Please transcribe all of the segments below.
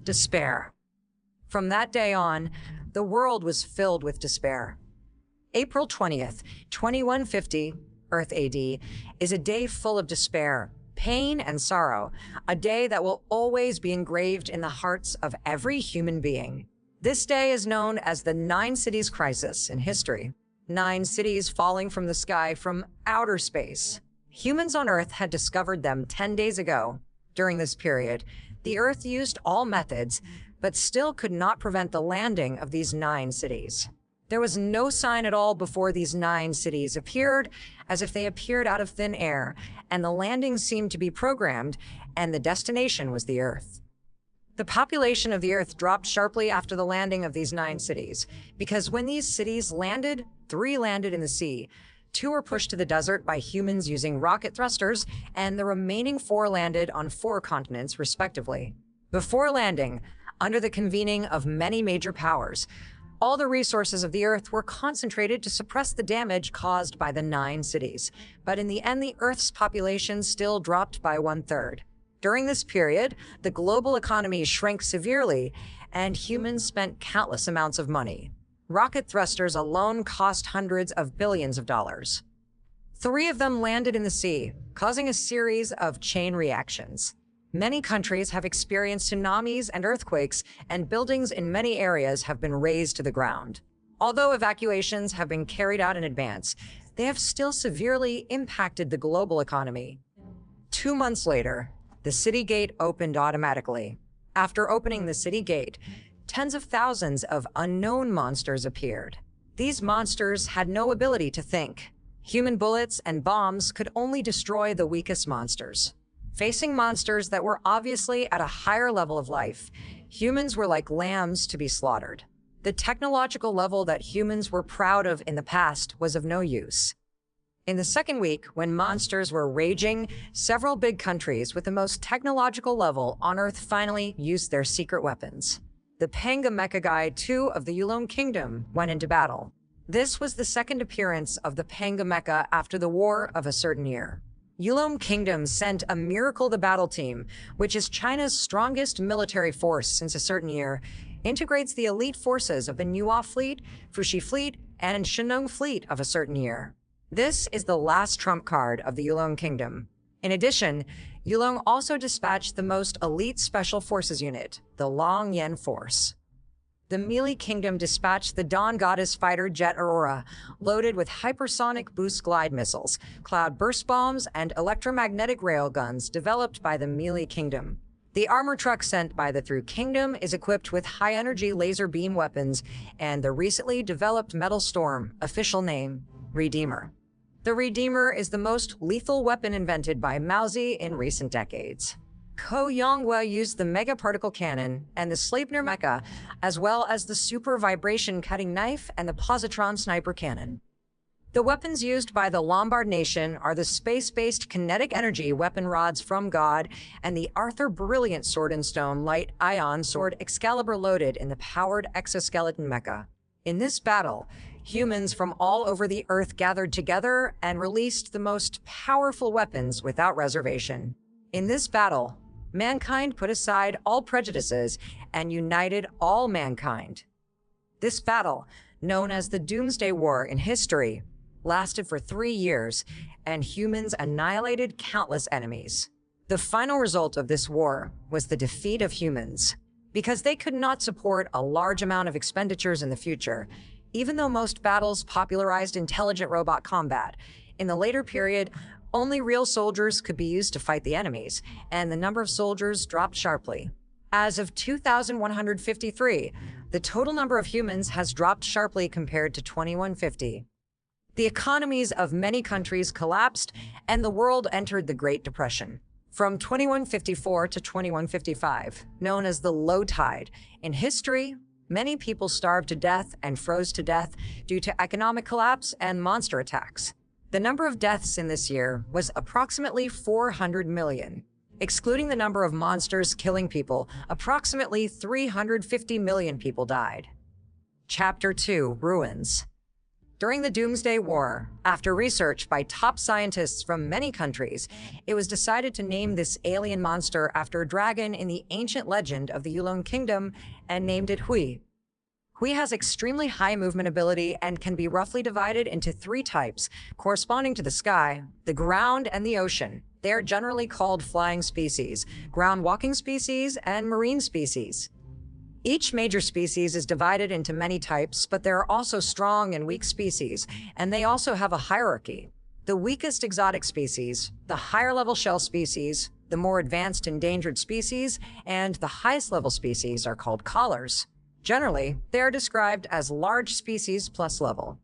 Despair. From that day on, the world was filled with despair. April 20th, 2150, Earth AD, is a day full of despair, pain, and sorrow, a day that will always be engraved in the hearts of every human being. This day is known as the Nine Cities Crisis in history. 9 cities falling from the sky from outer space. Humans on Earth had discovered them 10 days ago. During this period, the Earth used all methods, but still could not prevent the landing of these 9 cities. There was no sign at all before these 9 cities appeared, as if they appeared out of thin air, and the landing seemed to be programmed, and the destination was the Earth. The population of the Earth dropped sharply after the landing of these 9 cities, because when these cities landed, 3 landed in the sea, 2 were pushed to the desert by humans using rocket thrusters, and the remaining 4 landed on 4 continents, respectively. Before landing, under the convening of many major powers, all the resources of the Earth were concentrated to suppress the damage caused by the 9 cities. But in the end, the Earth's population still dropped by 1/3. During this period, the global economy shrank severely, and humans spent countless amounts of money. Rocket thrusters alone cost hundreds of billions of dollars. 3 of them landed in the sea, causing a series of chain reactions. Many countries have experienced tsunamis and earthquakes, and buildings in many areas have been razed to the ground. Although evacuations have been carried out in advance, they have still severely impacted the global economy. 2 months later, the city gate opened automatically. After opening the city gate, tens of thousands of unknown monsters appeared. These monsters had no ability to think. Human bullets and bombs could only destroy the weakest monsters. Facing monsters that were obviously at a higher level of life, humans were like lambs to be slaughtered. The technological level that humans were proud of in the past was of no use. In the second week, when monsters were raging, several big countries with the most technological level on Earth finally used their secret weapons. The Panga Mecha Guy II of the Yulon Kingdom went into battle. This was the second appearance of the Panga Mecha after the War of a Certain Year. Yulon Kingdom sent a Miracle the Battle Team, which is China's strongest military force since a certain year, integrates the elite forces of the Nuo Fleet, Fuxi Fleet, and Shenong Fleet of a certain year. This is the last trump card of the Yulon Kingdom. In addition, Yulon also dispatched the most elite special forces unit, the Long Yen Force. The Meili Kingdom dispatched the Dawn Goddess fighter jet Aurora, loaded with hypersonic boost glide missiles, cloud burst bombs, and electromagnetic railguns developed by the Meili Kingdom. The armor truck sent by the Through Kingdom is equipped with high-energy laser beam weapons and the recently developed Metal Storm, official name, Redeemer. The Redeemer is the most lethal weapon invented by Mauzi in recent decades. Ko Yonghua used the Mega Particle Cannon and the Sleipner Mecha, as well as the Super Vibration Cutting Knife and the Positron Sniper Cannon. The weapons used by the Lombard Nation are the space-based kinetic energy weapon rods from God and the Arthur Brilliant Sword and Stone Light Ion Sword Excalibur loaded in the powered exoskeleton mecha. In this battle, humans from all over the Earth gathered together and released the most powerful weapons without reservation. In this battle, mankind put aside all prejudices and united all mankind. This battle, known as the Doomsday War in history, lasted for 3 years, and humans annihilated countless enemies. The final result of this war was the defeat of humans. Because they could not support a large amount of expenditures in the future, even though most battles popularized intelligent robot combat. In the later period, only real soldiers could be used to fight the enemies, and the number of soldiers dropped sharply. As of 2153, the total number of humans has dropped sharply compared to 2150. The economies of many countries collapsed, and the world entered the Great Depression. From 2154 to 2155, known as the Low Tide, in history, many people starved to death and froze to death due to economic collapse and monster attacks. The number of deaths in this year was approximately 400 million. Excluding the number of monsters killing people, approximately 350 million people died. Chapter 2, Ruins. During the Doomsday War, after research by top scientists from many countries, it was decided to name this alien monster after a dragon in the ancient legend of the Yulon Kingdom and named it Hui. Hui has extremely high movement ability and can be roughly divided into three types, corresponding to the sky, the ground, and the ocean. They are generally called flying species, ground walking species, and marine species. Each major species is divided into many types, but there are also strong and weak species, and they also have a hierarchy. The weakest exotic species, the higher level shell species, the more advanced endangered species, and the highest level species are called collars. Generally, they are described as large species plus level.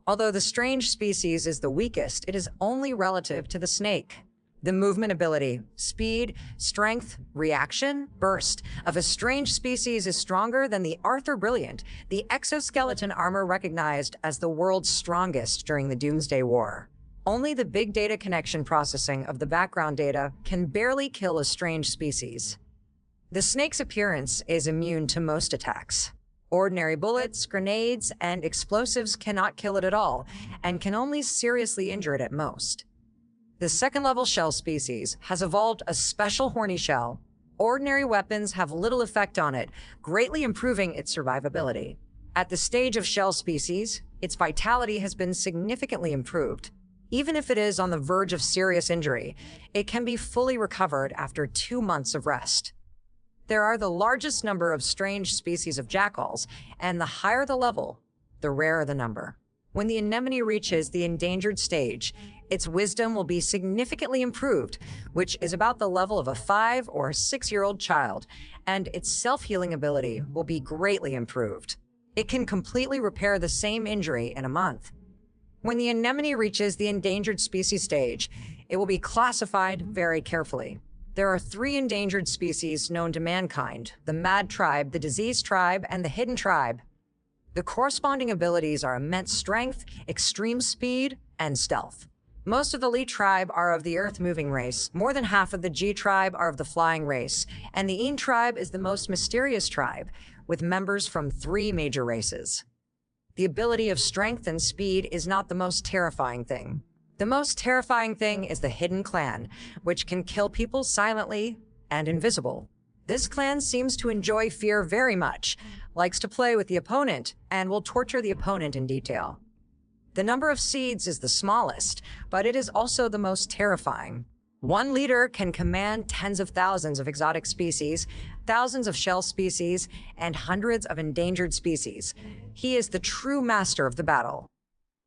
Although the strange species is the weakest, it is only relative to the snake. The movement ability, speed, strength, reaction, burst of a strange species is stronger than the Arthur Brilliant, the exoskeleton armor recognized as the world's strongest during the Doomsday War. Only the big data connection processing of the background data can barely kill a strange species. The snake's appearance is immune to most attacks. Ordinary bullets, grenades, and explosives cannot kill it at all, and can only seriously injure it at most. The second-level shell species has evolved a special horny shell. Ordinary weapons have little effect on it, greatly improving its survivability. At the stage of shell species, its vitality has been significantly improved. Even if it is on the verge of serious injury, it can be fully recovered after 2 months of rest. There are the largest number of strange species of jackals, and the higher the level, the rarer the number. When the anemone reaches the endangered stage, its wisdom will be significantly improved, which is about the level of a 5 or 6-year-old child, and its self-healing ability will be greatly improved. It can completely repair the same injury in a month. When the anemone reaches the endangered species stage, it will be classified very carefully. There are 3 endangered species known to mankind: the Mad Tribe, the Diseased Tribe, and the Hidden Tribe. The corresponding abilities are immense strength, extreme speed, and stealth. Most of the Li tribe are of the earth-moving race, more than half of the Ji tribe are of the flying race, and the Yin tribe is the most mysterious tribe, with members from 3 major races. The ability of strength and speed is not the most terrifying thing. The most terrifying thing is the Hidden Clan, which can kill people silently and invisible. This clan seems to enjoy fear very much, likes to play with the opponent, and will torture the opponent in detail. The number of seeds is the smallest, but it is also the most terrifying. One leader can command tens of thousands of exotic species, thousands of shell species, and hundreds of endangered species. He is the true master of the battle.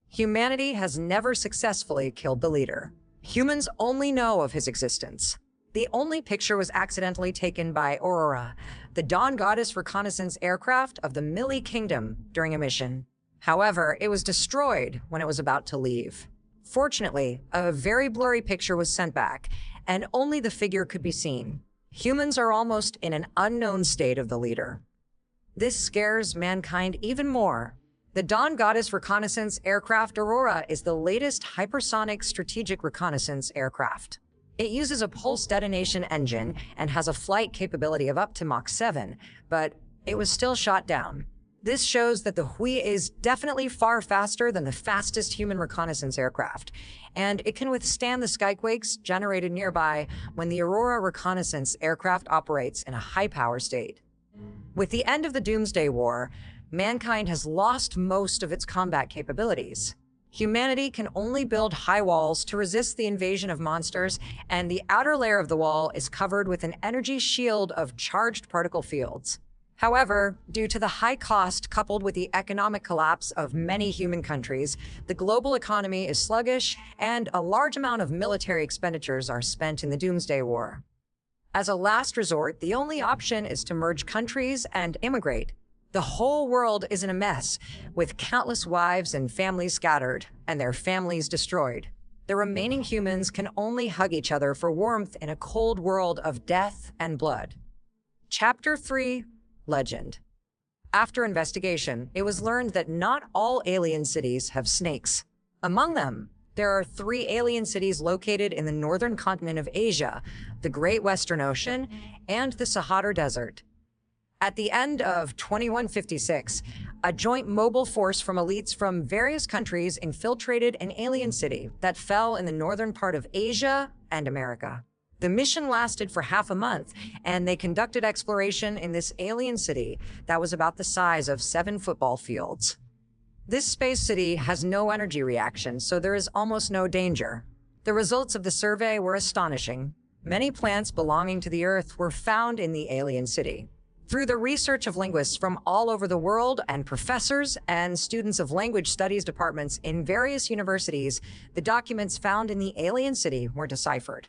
Humanity has never successfully killed the leader. Humans only know of his existence. The only picture was accidentally taken by Aurora, the Dawn Goddess reconnaissance aircraft of the Millie Kingdom, during a mission. However, it was destroyed when it was about to leave. Fortunately, a very blurry picture was sent back, and only the figure could be seen. Humans are almost in an unknown state of the leader. This scares mankind even more. The Dawn Goddess reconnaissance aircraft Aurora is the latest hypersonic strategic reconnaissance aircraft. It uses a pulse detonation engine and has a flight capability of up to Mach 7, but it was still shot down. This shows that the Hui is definitely far faster than the fastest human reconnaissance aircraft, and it can withstand the skyquakes generated nearby when the Aurora reconnaissance aircraft operates in a high-power state. With the end of the Doomsday War, mankind has lost most of its combat capabilities. Humanity can only build high walls to resist the invasion of monsters, and the outer layer of the wall is covered with an energy shield of charged particle fields. However, due to the high cost coupled with the economic collapse of many human countries, the global economy is sluggish, and a large amount of military expenditures are spent in the Doomsday War. As a last resort, the only option is to merge countries and immigrate. The whole world is in a mess, with countless wives and families scattered, and their families destroyed. The remaining humans can only hug each other for warmth in a cold world of death and blood. Chapter 3: Legend. After investigation, it was learned that not all alien cities have snakes. Among them, there are 3 alien cities located in the northern continent of Asia, the Great Western Ocean, and the Sahara Desert. At the end of 2156, a joint mobile force from elites from various countries infiltrated an alien city that fell in the northern part of Asia and America. The mission lasted for half a month, and they conducted exploration in this alien city that was about the size of 7 football fields. This space city has no energy reaction, so there is almost no danger. The results of the survey were astonishing. Many plants belonging to the Earth were found in the alien city. Through the research of linguists from all over the world and professors and students of language studies departments in various universities, the documents found in the alien city were deciphered.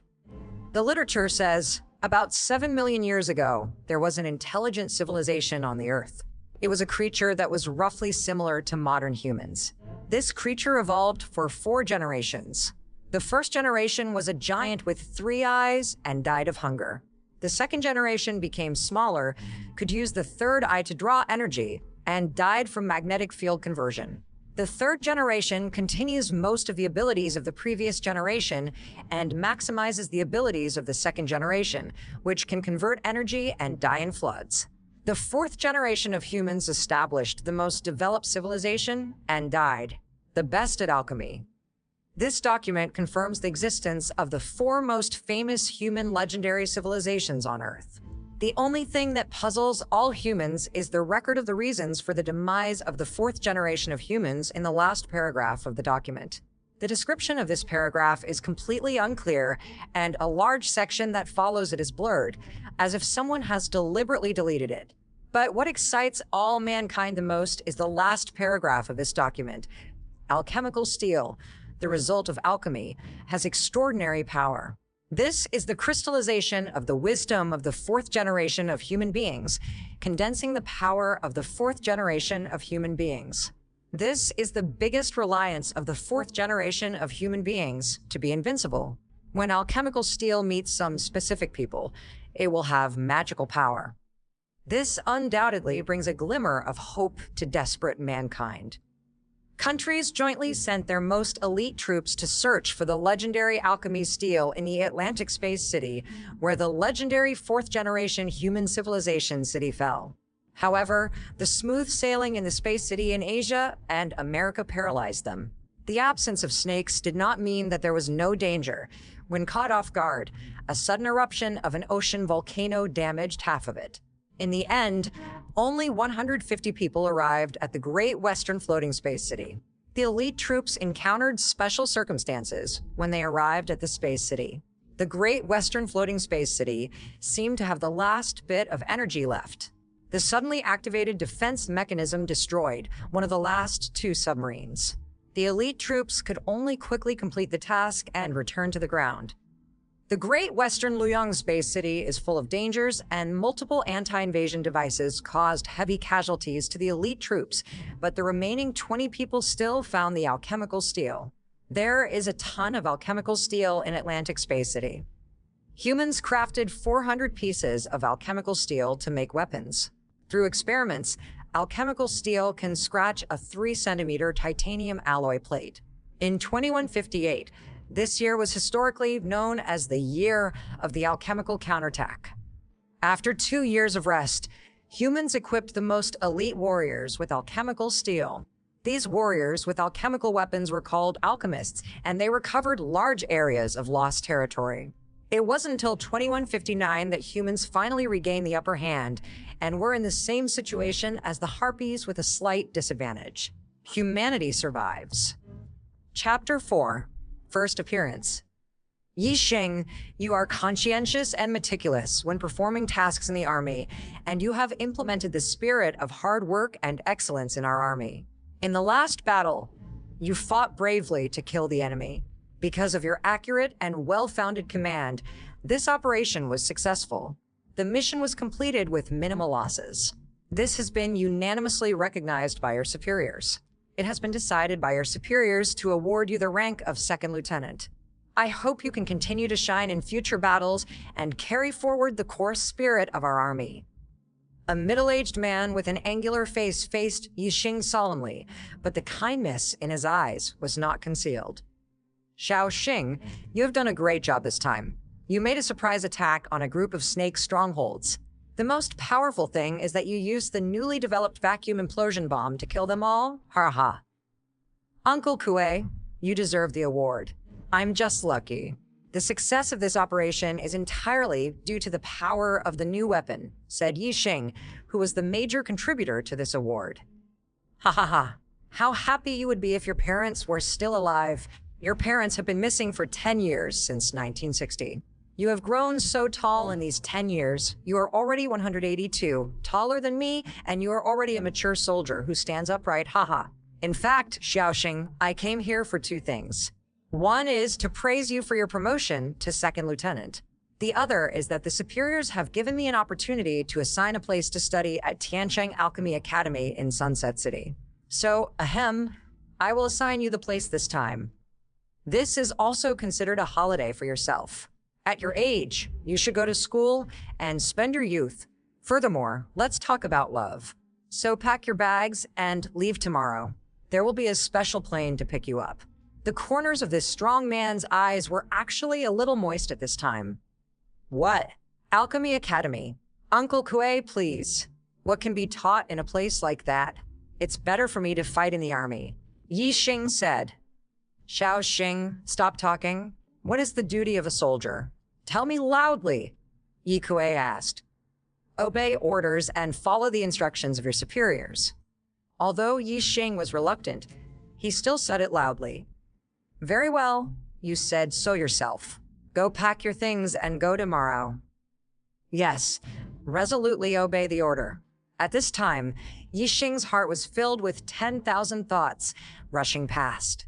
The literature says, about 7 million years ago, there was an intelligent civilization on the Earth. It was a creature that was roughly similar to modern humans. This creature evolved for 4 generations. The first generation was a giant with 3 eyes and died of hunger. The second generation became smaller, could use the third eye to draw energy, and died from magnetic field conversion. The third generation continues most of the abilities of the previous generation and maximizes the abilities of the second generation, which can convert energy and die in floods. The fourth generation of humans established the most developed civilization and died, the best at alchemy. This document confirms the existence of the 4 most famous human legendary civilizations on Earth. The only thing that puzzles all humans is the record of the reasons for the demise of the 4th generation of humans in the last paragraph of the document. The description of this paragraph is completely unclear, and a large section that follows it is blurred, as if someone has deliberately deleted it. But what excites all mankind the most is the last paragraph of this document. Alchemical steel, the result of alchemy, has extraordinary power. This is the crystallization of the wisdom of the 4th generation of human beings, condensing the power of the 4th generation of human beings. This is the biggest reliance of the 4th generation of human beings to be invincible. When alchemical steel meets some specific people, it will have magical power. This undoubtedly brings a glimmer of hope to desperate mankind. Countries jointly sent their most elite troops to search for the legendary alchemy steel in the Atlantic Space City, where the legendary 4th generation human civilization city fell. However, the smooth sailing in the space city in Asia and America paralyzed them. The absence of snakes did not mean that there was no danger. When caught off guard, a sudden eruption of an ocean volcano damaged half of it. In the end, only 150 people arrived at the Great Western Floating Space City. The elite troops encountered special circumstances when they arrived at the space city. The Great Western Floating Space City seemed to have the last bit of energy left. The suddenly activated defense mechanism destroyed one of the last 2 submarines. The elite troops could only quickly complete the task and return to the ground. The Great Western Luoyang Space City is full of dangers, and multiple anti-invasion devices caused heavy casualties to the elite troops, but the remaining 20 people still found the alchemical steel. There is a ton of alchemical steel in Atlantic Space City. Humans crafted 400 pieces of alchemical steel to make weapons. Through experiments, alchemical steel can scratch a 3-centimeter titanium alloy plate. In 2158, this year was historically known as the Year of the Alchemical Counterattack. After 2 years of rest, humans equipped the most elite warriors with alchemical steel. These warriors with alchemical weapons were called alchemists, and they recovered large areas of lost territory. It wasn't until 2159 that humans finally regained the upper hand and were in the same situation as the Harpies with a slight disadvantage. Humanity survives. Chapter 4. First appearance. Yi Xing, you are conscientious and meticulous when performing tasks in the army, and you have implemented the spirit of hard work and excellence in our army. In the last battle, you fought bravely to kill the enemy. Because of your accurate and well-founded command, this operation was successful. The mission was completed with minimal losses. This has been unanimously recognized by your superiors. It has been decided by your superiors to award you the rank of 2nd lieutenant. I hope you can continue to shine in future battles and carry forward the core spirit of our army. A middle-aged man with an angular face faced Yi Xing solemnly, but the kindness in his eyes was not concealed. Xiao Xing, you have done a great job this time. You made a surprise attack on a group of snake strongholds. The most powerful thing is that you used the newly developed vacuum implosion bomb to kill them all? Ha ha. Uncle Kue, you deserve the award. I'm just lucky. The success of this operation is entirely due to the power of the new weapon, said Yixing, who was the major contributor to this award. Ha ha ha. How happy you would be if your parents were still alive. Your parents have been missing for 10 years since 1960. You have grown so tall in these 10 years. You are already 182, taller than me, and you are already a mature soldier who stands upright. Haha. In fact, Xiaoxing, I came here for two things. One is to praise you for your promotion to second lieutenant. The other is that the superiors have given me an opportunity to assign a place to study at Tiancheng Alchemy Academy in Sunset City. So, I will assign you the place this time. This is also considered a holiday for yourself. At your age, you should go to school and spend your youth. Furthermore, let's talk about love. So pack your bags and leave tomorrow. There will be a special plane to pick you up. The corners of this strong man's eyes were actually a little moist at this time. What? Alchemy Academy. Uncle Kue, please. What can be taught in a place like that? It's better for me to fight in the army. Yixing said. Xiaoxing, stop talking. What is the duty of a soldier? Tell me loudly, Yi Kue asked. Obey orders and follow the instructions of your superiors. Although Yixing was reluctant, he still said it loudly. Very well, you said so yourself. Go pack your things and go tomorrow. Yes, resolutely obey the order. At this time, Yixing's heart was filled with 10,000 thoughts rushing past.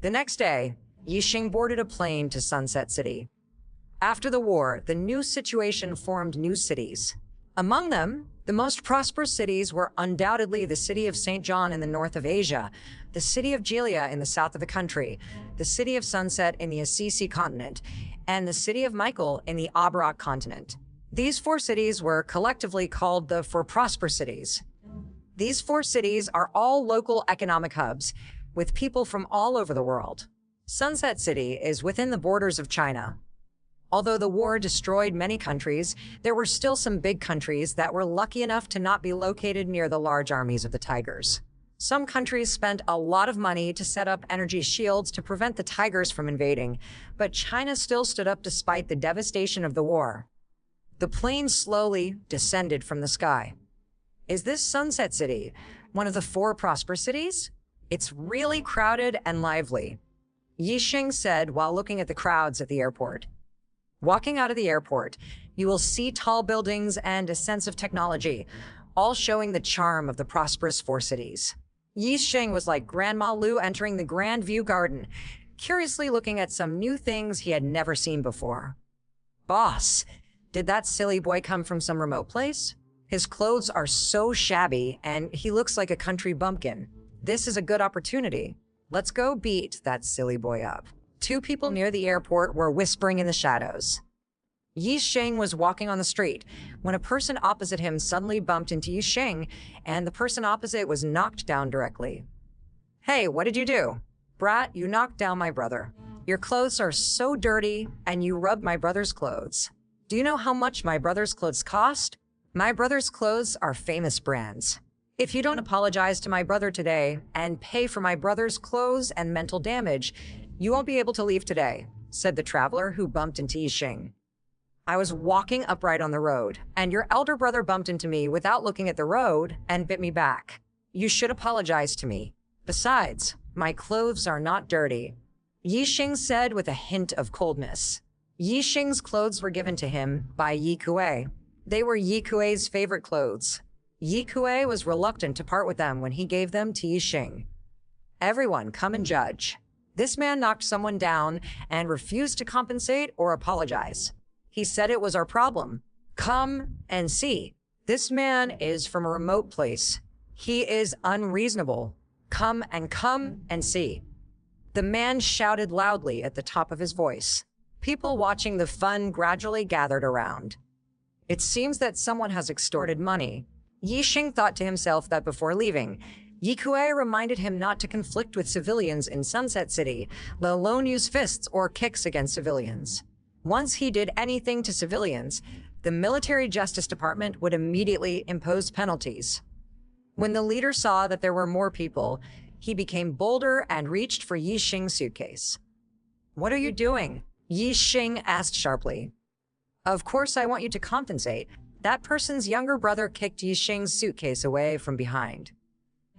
The next day, Yixing boarded a plane to Sunset City. After the war, the new situation formed new cities. Among them, the most prosperous cities were undoubtedly the city of St. John in the north of Asia, the city of Jillia in the south of the country, the city of Sunset in the Assisi continent, and the city of Michael in the Abarak continent. These four cities were collectively called the Four Prosperous Cities. These four cities are all local economic hubs, with people from all over the world. Sunset City is within the borders of China. Although the war destroyed many countries, there were still some big countries that were lucky enough to not be located near the large armies of the tigers. Some countries spent a lot of money to set up energy shields to prevent the tigers from invading, but China still stood up despite the devastation of the war. The plane slowly descended from the sky. Is this Sunset City one of the four prosperous cities? It's really crowded and lively, Yixing said while looking at the crowds at the airport. Walking out of the airport, you will see tall buildings and a sense of technology, all showing the charm of the prosperous four cities. Yixing was like Grandma Lu entering the Grand View Garden, curiously looking at some new things he had never seen before. Boss, did that silly boy come from some remote place? His clothes are so shabby, and he looks like a country bumpkin. This is a good opportunity. Let's go beat that silly boy up. Two people near the airport were whispering in the shadows. Yixing was walking on the street when a person opposite him suddenly bumped into Yixing, and the person opposite was knocked down directly. Hey, what did you do? Brat, you knocked down my brother. Your clothes are so dirty, and you rubbed my brother's clothes. Do you know how much my brother's clothes cost? My brother's clothes are famous brands. If you don't apologize to my brother today and pay for my brother's clothes and mental damage, you won't be able to leave today, said the traveler who bumped into Yixing. I was walking upright on the road, and your elder brother bumped into me without looking at the road and bit me back. You should apologize to me. Besides, my clothes are not dirty, Yixing said with a hint of coldness. Yixing's clothes were given to him by Yi Kue. They were Yi Kue's favorite clothes. Yi Kue was reluctant to part with them when he gave them to Yixing. Everyone, come and judge. This man knocked someone down and refused to compensate or apologize. He said it was our problem. Come and see. This man is from a remote place. He is unreasonable. Come and see. The man shouted loudly at the top of his voice. People watching the fun gradually gathered around. It seems that someone has extorted money. Yixing thought to himself that before leaving, Yi Kue reminded him not to conflict with civilians in Sunset City, let alone use fists or kicks against civilians. Once he did anything to civilians, the military justice department would immediately impose penalties. When the leader saw that there were more people, he became bolder and reached for Yixing's suitcase. "What are you doing?" Yixing asked sharply. "Of course I want you to compensate." That person's younger brother kicked Yixing's suitcase away from behind.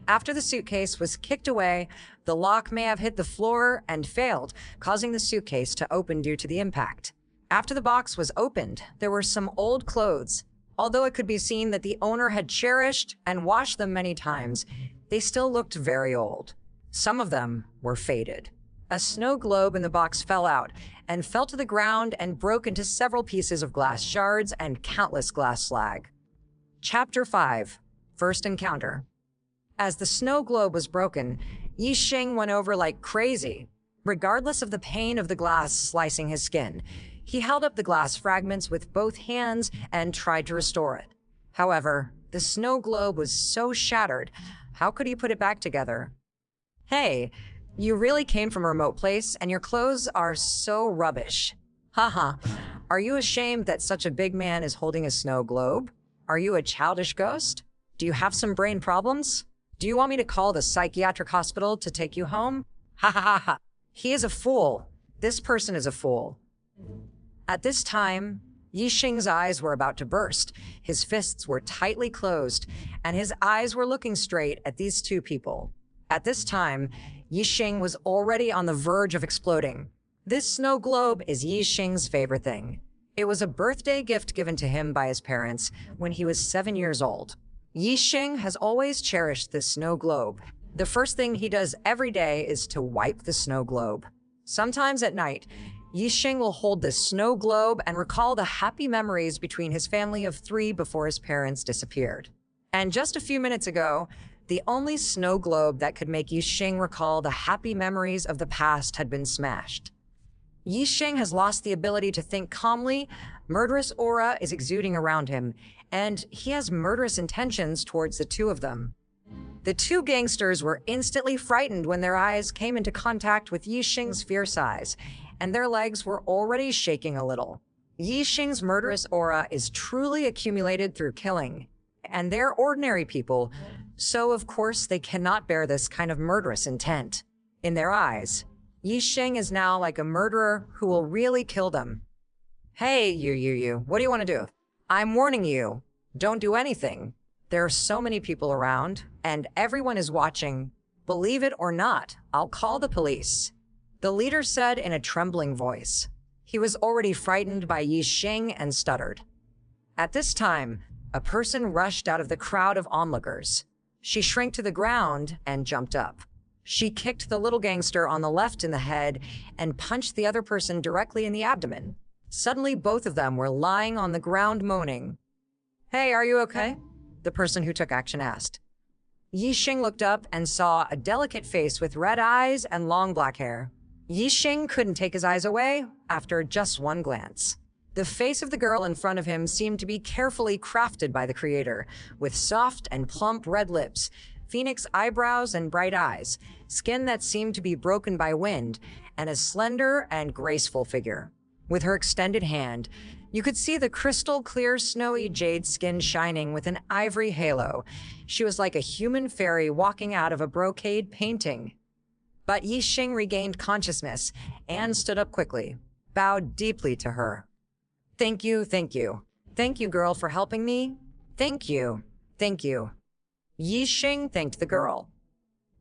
After the suitcase was kicked away, the lock may have hit the floor and failed, causing the suitcase to open due to the impact. After the box was opened, there were some old clothes. Although it could be seen that the owner had cherished and washed them many times, they still looked very old. Some of them were faded. A snow globe in the box fell out and fell to the ground and broke into several pieces of glass shards and countless glass slag. Chapter 5. First Encounter. As the snow globe was broken, Yixing went over like crazy. Regardless of the pain of the glass slicing his skin, he held up the glass fragments with both hands and tried to restore it. However, the snow globe was so shattered, how could he put it back together? "Hey, you really came from a remote place and your clothes are so rubbish. Haha, are you ashamed that such a big man is holding a snow globe? Are you a childish ghost? Do you have some brain problems? Do you want me to call the psychiatric hospital to take you home? Ha ha ha ha. He is a fool. This person is a fool." At this time, Yixing's eyes were about to burst. His fists were tightly closed, and his eyes were looking straight at these two people. At this time, Yixing was already on the verge of exploding. This snow globe is Yixing's favorite thing. It was a birthday gift given to him by his parents when he was 7 years old. Yixing has always cherished this snow globe. The first thing he does every day is to wipe the snow globe. Sometimes at night, Yixing will hold the snow globe and recall the happy memories between his family of 3 before his parents disappeared. And just a few minutes ago, the only snow globe that could make Yixing recall the happy memories of the past had been smashed. Yixing has lost the ability to think calmly, murderous aura is exuding around him, and he has murderous intentions towards the two of them. The two gangsters were instantly frightened when their eyes came into contact with Yixing's fierce eyes, and their legs were already shaking a little. Yixing's murderous aura is truly accumulated through killing, and they're ordinary people, so of course they cannot bear this kind of murderous intent. In their eyes, Yixing is now like a murderer who will really kill them. "Hey, you, what do you want to do? I'm warning you, don't do anything. There are so many people around, and everyone is watching. Believe it or not, I'll call the police," the leader said in a trembling voice. He was already frightened by Yixing and stuttered. At this time, a person rushed out of the crowd of onlookers. She shrank to the ground and jumped up. She kicked the little gangster on the left in the head and punched the other person directly in the abdomen. Suddenly, both of them were lying on the ground moaning. "Hey, are you okay?" the person who took action asked. Yixing looked up and saw a delicate face with red eyes and long black hair. Yixing couldn't take his eyes away after just one glance. The face of the girl in front of him seemed to be carefully crafted by the creator, with soft and plump red lips, phoenix eyebrows and bright eyes, skin that seemed to be broken by wind, and a slender and graceful figure. With her extended hand, you could see the crystal clear snowy jade skin shining with an ivory halo. She was like a human fairy walking out of a brocade painting. But Yixing regained consciousness and stood up quickly, bowed deeply to her. Thank you. Thank you, girl, for helping me. Thank you. Yixing thanked the girl.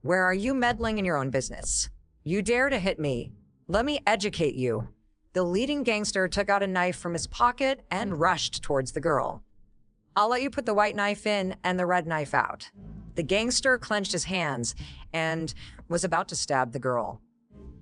Where are you meddling in your own business? You dare to hit me. Let me educate you. The leading gangster took out a knife from his pocket and rushed towards the girl. I'll let you put the white knife in and the red knife out. The gangster clenched his hands and was about to stab the girl.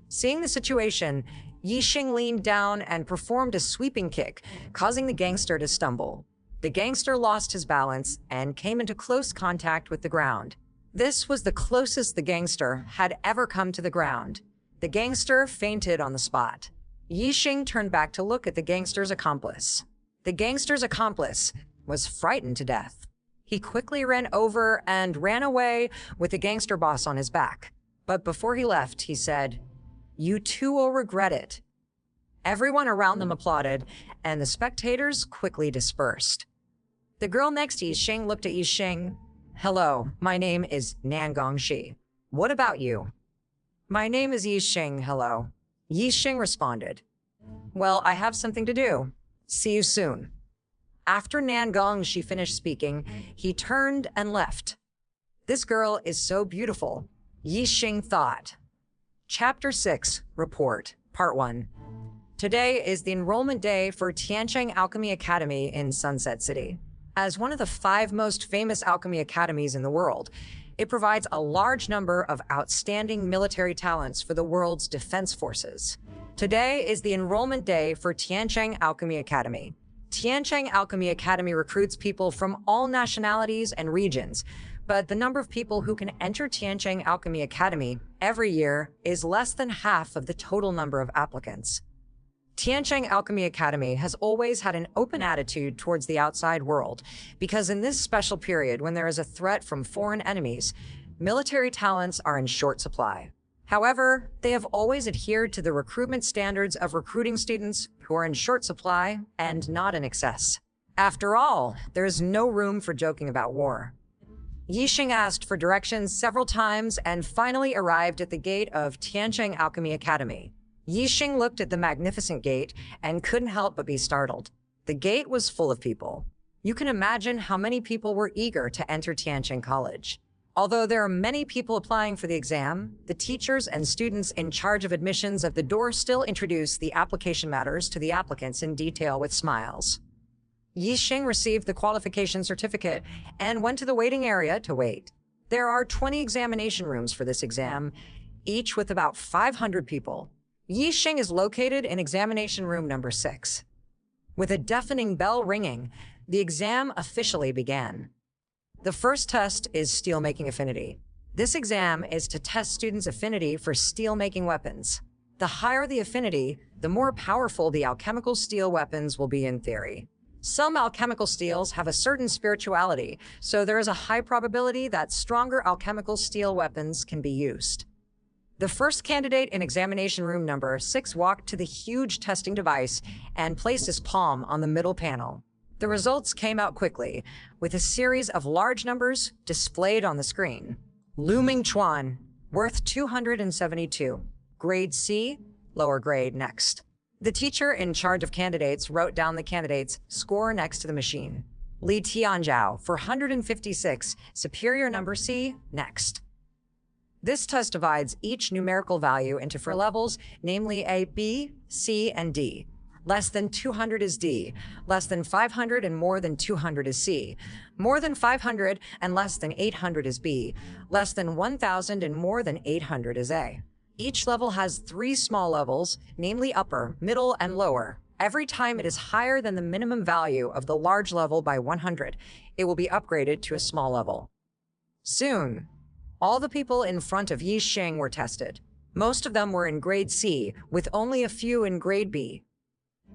Seeing the situation, Yixing leaned down and performed a sweeping kick, causing the gangster to stumble. The gangster lost his balance and came into close contact with the ground. This was the closest the gangster had ever come to the ground. The gangster fainted on the spot. Yixing turned back to look at the gangster's accomplice. The gangster's accomplice was frightened to death. He quickly ran over and ran away with the gangster boss on his back. But before he left, he said, "You two will regret it." Everyone around them applauded, and the spectators quickly dispersed. The girl next to Yixing looked at Yixing. "Hello, my name is Nan Gongxi. What about you?" "My name is Yixing, hello." Yixing responded. "Well, I have something to do. See you soon." After Nan Gongxi finished speaking, he turned and left. This girl is so beautiful, Yixing thought. Chapter 6, Report, Part 1. Today is the enrollment day for Tiancheng Alchemy Academy in Sunset City. As one of the 5 most famous alchemy academies in the world, it provides a large number of outstanding military talents for the world's defense forces. Today is the enrollment day for Tiancheng Alchemy Academy. Tiancheng Alchemy Academy recruits people from all nationalities and regions, but the number of people who can enter Tiancheng Alchemy Academy every year is less than half of the total number of applicants. Tiancheng Alchemy Academy has always had an open attitude towards the outside world, because in this special period when there is a threat from foreign enemies, military talents are in short supply. However, they have always adhered to the recruitment standards of recruiting students who are in short supply and not in excess. After all, there is no room for joking about war. Yixing asked for directions several times and finally arrived at the gate of Tiancheng Alchemy Academy. Yixing looked at the magnificent gate and couldn't help but be startled. The gate was full of people. You can imagine how many people were eager to enter Tiancheng College. Although there are many people applying for the exam, the teachers and students in charge of admissions at the door still introduce the application matters to the applicants in detail with smiles. Yixing received the qualification certificate and went to the waiting area to wait. There are 20 examination rooms for this exam, each with about 500 people. Yixing is located in examination room number 6. With a deafening bell ringing, the exam officially began. The first test is steelmaking affinity. This exam is to test students' affinity for steelmaking weapons. The higher the affinity, the more powerful the alchemical steel weapons will be in theory. Some alchemical steels have a certain spirituality, so there is a high probability that stronger alchemical steel weapons can be used. The first candidate in examination room number 6 walked to the huge testing device and placed his palm on the middle panel. The results came out quickly, with a series of large numbers displayed on the screen. Lu Mingchuan, worth 272. Grade C, lower grade next. The teacher in charge of candidates wrote down the candidate's score next to the machine. Li Tianzhao, for 156, superior number C, next. This test divides each numerical value into 4 levels, namely A, B, C, and D. Less than 200 is D, less than 500 and more than 200 is C, more than 500 and less than 800 is B, less than 1,000 and more than 800 is A. Each level has 3 small levels, namely upper, middle, and lower. Every time it is higher than the minimum value of the large level by 100, it will be upgraded to a small level. Soon, all the people in front of Yixing were tested. Most of them were in grade C, with only a few in grade B.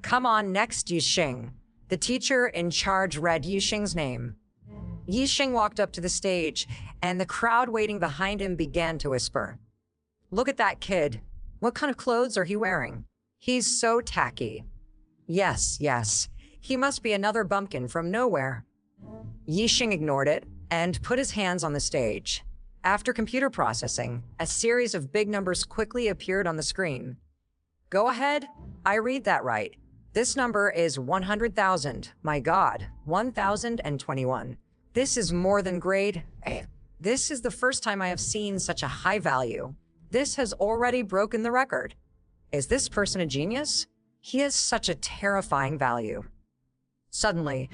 "Come on next, Yixing." The teacher in charge read Yixing's name. Yixing walked up to the stage, and the crowd waiting behind him began to whisper. "Look at that kid. What kind of clothes are he wearing? He's so tacky. Yes, he must be another bumpkin from nowhere." Yixing ignored it and put his hands on the stage. After computer processing, a series of big numbers quickly appeared on the screen. "Go ahead. I read that right. This number is 100,000. My God, 1,021. This is more than grade A. This is the first time I have seen such a high value. This has already broken the record. Is this person a genius? He has such a terrifying value." Suddenly,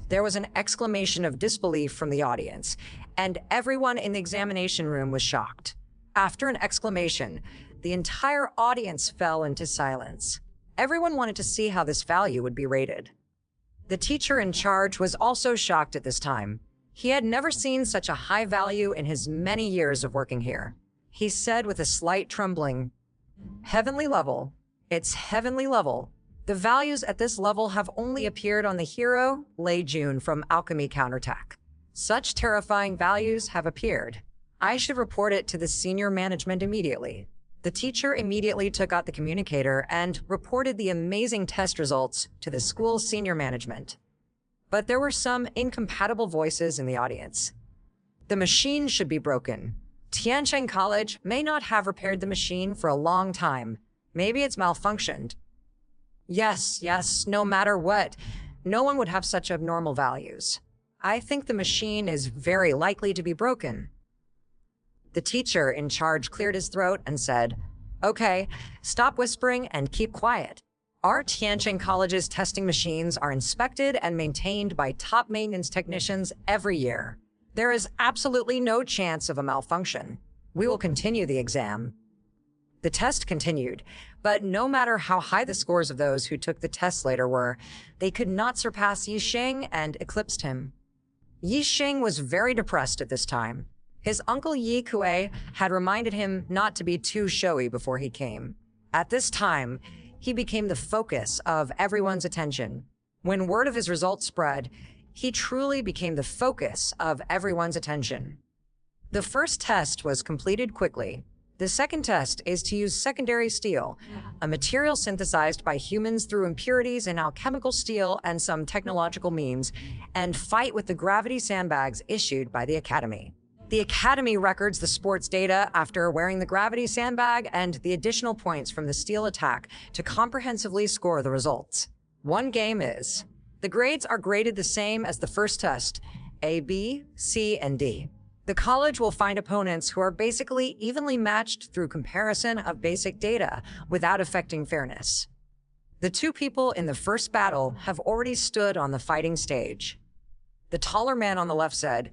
there was an exclamation of disbelief from the audience, and everyone in the examination room was shocked. After an exclamation, the entire audience fell into silence. Everyone wanted to see how this value would be rated. The teacher in charge was also shocked at this time. He had never seen such a high value in his many years of working here. He said with a slight trembling, "Heavenly level. It's heavenly level. The values at this level have only appeared on the hero, Lei Jun from Alchemy Counterattack. Such terrifying values have appeared. I should report it to the senior management immediately." The teacher immediately took out the communicator and reported the amazing test results to the school's senior management. But there were some incompatible voices in the audience. The machine should be broken. Tiancheng College may not have repaired the machine for a long time. Maybe it's malfunctioned. Yes, no matter what, no one would have such abnormal values. I think the machine is very likely to be broken. The teacher in charge cleared his throat and said, "Okay, stop whispering and keep quiet. Our Tianjin College's testing machines are inspected and maintained by top maintenance technicians every year. There is absolutely no chance of a malfunction. We will continue the exam." The test continued, but no matter how high the scores of those who took the test later were, they could not surpass Yi Sheng and eclipsed him. Yi Sheng was very depressed at this time. His uncle Yi Kuei had reminded him not to be too showy before he came. At this time, he became the focus of everyone's attention. When word of his results spread, he truly became the focus of everyone's attention. The first test was completed quickly. The second test is to use secondary steel, a material synthesized by humans through impurities in alchemical steel and some technological means, and fight with the gravity sandbags issued by the Academy. The Academy records the sports data after wearing the gravity sandbag and the additional points from the steel attack to comprehensively score the results. One game is. The grades are graded the same as the first test, A, B, C, and D. The college will find opponents who are basically evenly matched through comparison of basic data without affecting fairness. The two people in the first battle have already stood on the fighting stage. The taller man on the left said,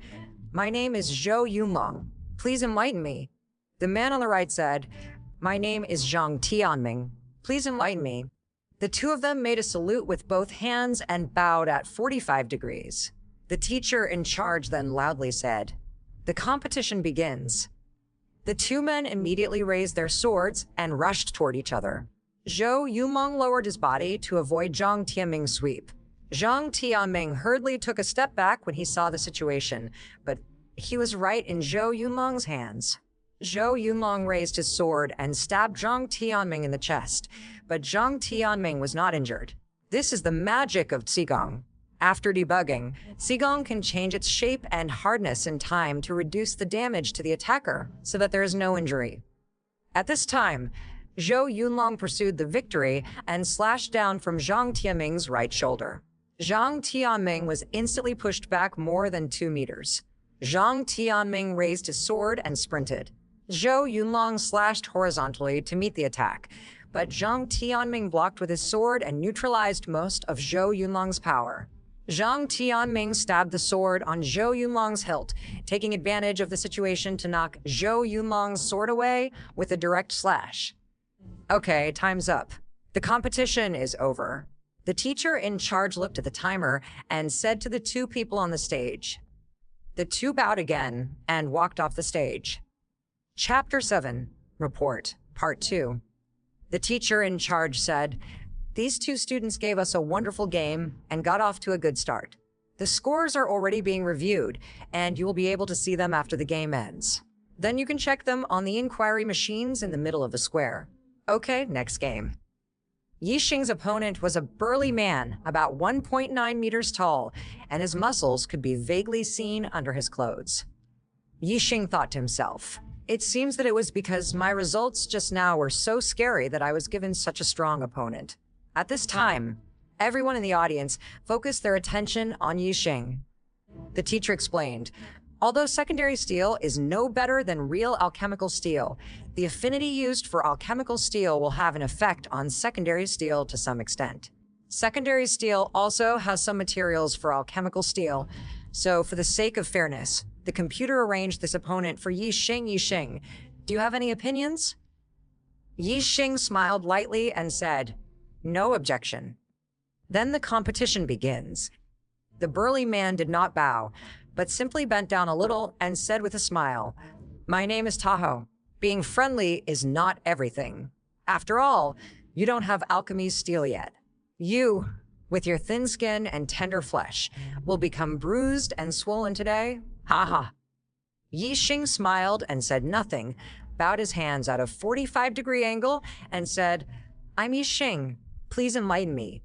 "My name is Zhou Yunlong. Please enlighten me." The man on the right said, "My name is Zhang Tianming. Please enlighten me." The two of them made a salute with both hands and bowed at 45 degrees. The teacher in charge then loudly said, "The competition begins." The two men immediately raised their swords and rushed toward each other. Zhou Yunlong lowered his body to avoid Zhang Tianming's sweep. Zhang Tianming hurriedly took a step back when he saw the situation, but he was right in Zhou Yunlong's hands. Zhou Yunlong raised his sword and stabbed Zhang Tianming in the chest, but Zhang Tianming was not injured. This is the magic of Qigong. After debugging, Qigong can change its shape and hardness in time to reduce the damage to the attacker so that there is no injury. At this time, Zhou Yunlong pursued the victory and slashed down from Zhang Tianming's right shoulder. Zhang Tianming was instantly pushed back more than 2 meters. Zhang Tianming raised his sword and sprinted. Zhou Yunlong slashed horizontally to meet the attack, but Zhang Tianming blocked with his sword and neutralized most of Zhou Yunlong's power. Zhang Tianming stabbed the sword on Zhou Yunlong's hilt, taking advantage of the situation to knock Zhou Yunlong's sword away with a direct slash. Okay, time's up. The competition is over. The teacher in charge looked at the timer and said to the two people on the stage. The two bowed again and walked off the stage. Chapter 7, Report, Part 2. The teacher in charge said, "These two students gave us a wonderful game and got off to a good start. The scores are already being reviewed, and you will be able to see them after the game ends. Then you can check them on the inquiry machines in the middle of the square. Okay, next game." Yi Sheng's opponent was a burly man, about 1.9 meters tall, and his muscles could be vaguely seen under his clothes. Yi Sheng thought to himself, "It seems that it was because my results just now were so scary that I was given such a strong opponent." At this time, everyone in the audience focused their attention on Yi Sheng. The teacher explained, "Although secondary steel is no better than real alchemical steel, the affinity used for alchemical steel will have an effect on secondary steel to some extent. Secondary steel also has some materials for alchemical steel, so for the sake of fairness, the computer arranged this opponent for Yi Sheng. Yi Sheng, do you have any opinions?" Yi Sheng smiled lightly and said, "No objection." Then the competition begins. The burly man did not bow, but simply bent down a little and said with a smile, "My name is Tahoe. Being friendly is not everything. After all, you don't have alchemy's steel yet. You, with your thin skin and tender flesh, will become bruised and swollen today. Ha ha." Yi Sheng smiled and said nothing, bowed his hands at a 45-degree angle and said, "I'm Yi Xing. Please enlighten me."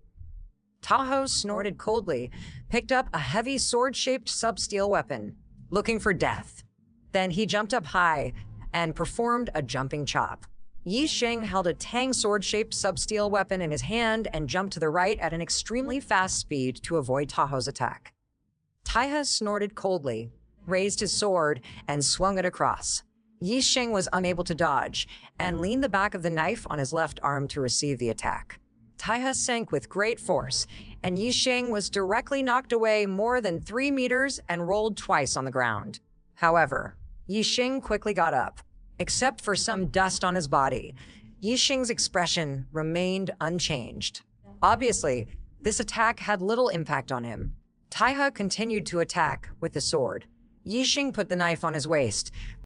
Tahoe snorted coldly, picked up a heavy sword-shaped sub-steel weapon, looking for death. Then he jumped up high and performed a jumping chop. Yi Xing held a tang sword-shaped sub-steel weapon in his hand and jumped to the right at an extremely fast speed to avoid Tahoe's attack. Taihe snorted coldly, raised his sword, and swung it across. Yi Xing was unable to dodge and leaned the back of the knife on his left arm to receive the attack. Taihe sank with great force, and Yi Xing was directly knocked away more than 3 meters and rolled twice on the ground. However, Yi Xing quickly got up. Except for some dust on his body, Yi Xing's expression remained unchanged. Obviously, this attack had little impact on him. Taihe continued to attack with the sword. Yi Xing put the knife on his waist,